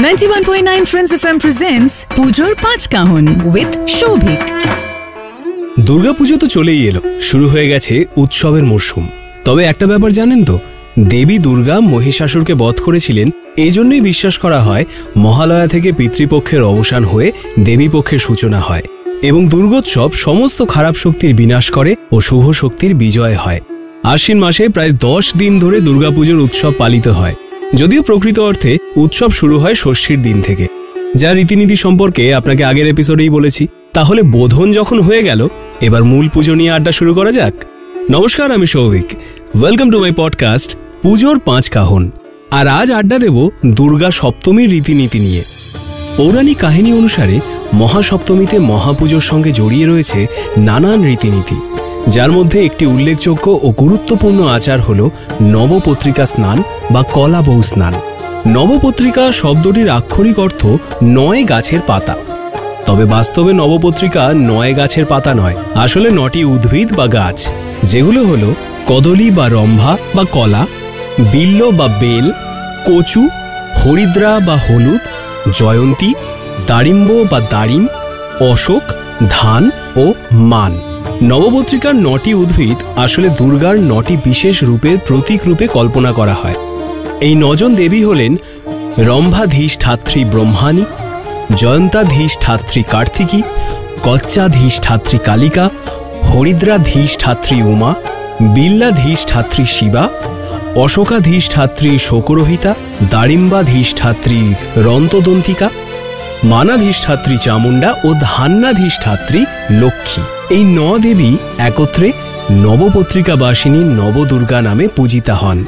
91.9 Friends FM presents পুজোর 5 কাহন with Shouvik. Durga Puja তো চলেই এলো, শুরু হয়ে গেছে উৎসবের মরশুম। তবে একটা ব্যাপার জানেন তো, দেবী দুর্গা মহিষাসুরকে বধ করেছিলেন, এই জন্যই বিশ্বাস করা হয় মহালয়া থেকে পিতৃপক্ষের অবসান হয়ে দেবীপক্ষের সূচনা হয় এবং দুর্গোৎসব সমস্ত খারাপ শক্তির বিনাশ করে ও শুভ শক্তির বিজয় হয়। আশ্বিন মাসে প্রায় 10 দিন ধরে দুর্গাপুজোর উৎসব পালিত হয়, যদিও প্রকৃত অর্থে উৎসব শুরু হয় ষষ্ঠীর দিন থেকে, যা রীতিনীতি সম্পর্কে আপনাকে আগের এপিসোডেই বলেছি। তাহলে বোধন যখন হয়ে গেল, এবার মূল পুজো নিয়ে আড্ডা শুরু করা যাক। নমস্কার, আমি Shouvik. Welcome to my podcast পুজোর 5 কাহন। আর আজ আড্ডা দেব দুর্গা সপ্তমীর রীতিনীতি নিয়ে। পৌরাণিক কাহিনী অনুসারে মহাসপ্তমীতে মহাপুজোর সঙ্গে জড়িয়ে রয়েছে নানান রীতিনীতি, যার মধ্যে একটি উল্লেখযোগ্য ও গুরুত্বপূর্ণ আচার হল নবপত্রিকা স্নান বা কলা বউ স্নান। নবপত্রিকা শব্দটির আক্ষরিক অর্থ 9 গাছের পাতা, তবে বাস্তবে নবপত্রিকা 9 গাছের পাতা নয়, আসলে 9টি উদ্ভিদ বা গাছ, যেগুলো হলো কদলী বা রম্ভা বা কলা, বিল্ল বা বেল, কচু, হরিদ্রা বা হলুদ, জয়ন্তী, দারিম্ব বা দারিম, অশোক, ধান ও মান। নবপত্রিকার 9টি উদ্ভিদ আসলে দুর্গার 9টি বিশেষ রূপের প্রতীক রূপে কল্পনা করা হয়। এই 9 জন দেবী হলেন রম্ভাধীষ্ঠাত্রী ব্রহ্মাণী, জয়ন্তাধীষ্ঠাত্রী কার্তিকী, কচ্চাধীষ্ঠাত্রী কালিকা, হরিদ্রাধীষ্ঠাত্রী উমা, বিল্লাধীষ্ঠাত্রী শিবা, অশোকাধীষ্ঠাত্রী শোকরহিতা, দারিম্বাধীষ্ঠাত্রী রন্তদন্তিকা, মানাধীষ্ঠাত্রী চামুণ্ডা ও ধান্যাধীষ্ঠাত্রী লক্ষ্মী। এই 9 দেবী একত্রে নবপত্রিকাবাসিনী নবদুর্গা নামে পূজিতা হন।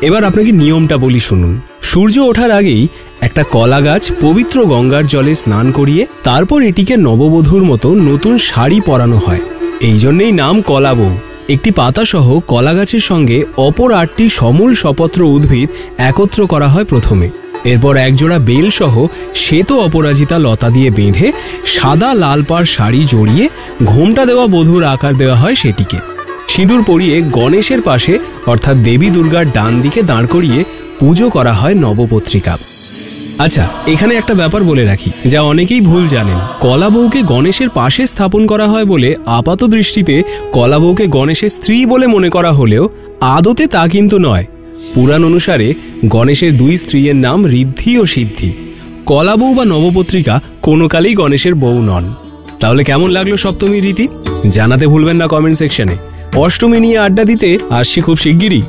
এবার আপনাকে নিয়মটা বলি, শুনুন। সূর্য ওঠার আগেই একটা কলা গাছ পবিত্র গঙ্গার জলে স্নান করিয়ে তারপর এটিকে নববধূর মতো নতুন শাড়ি পরানো হয়, এই জন্যেই নাম কলা বউ। একটি পাতাসহ কলা গাছের সঙ্গে অপর 8টি সমূল সপত্র উদ্ভিদ একত্র করা হয় প্রথমে। এরপর একজোড়া বেল সহ শ্বেত অপরাজিতা লতা দিয়ে বেঁধে সাদা লাল পাড় শাড়ি জড়িয়ে ঘোমটা দেওয়া বধূর আকার দেওয়া হয় সেটিকে। সিঁদুর পরিয়ে গণেশের পাশে অর্থাৎ দেবী দুর্গার ডান দিকে দাঁড় করিয়ে পুজো করা হয় নবপত্রিকা। আচ্ছা, এখানে একটা ব্যাপার বলে রাখি, যা অনেকেই ভুল জানেন। কলা বউকে গণেশের পাশে স্থাপন করা হয় বলে আপাত দৃষ্টিতে কলা বউকে গণেশের স্ত্রী বলে মনে করা হলেও আদতে তা কিন্তু নয়। পুরাণ অনুসারে গণেশের 2 স্ত্রীর নাম ঋদ্ধি ও সিদ্ধি। কলা বউ বা নবপত্রিকা কোনো কালেই গণেশের বউ নন। তাহলে কেমন লাগলো সপ্তমীর রীতি? জানাতে ভুলবেন না কমেন্ট সেকশনে। অষ্টমী নিয়ে আড্ডা দিতে আসছি খুব শিগগিরই।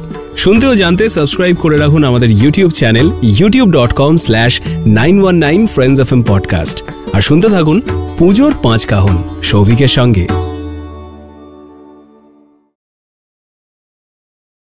শুনতে ও জানতে সাবস্ক্রাইব করে রাখুন আমাদের YouTube channel youtube.com/919 Friends FM Podcast। আর শুনতে থাকুন পুজোর 5 কাহন শৌভিকের সঙ্গে।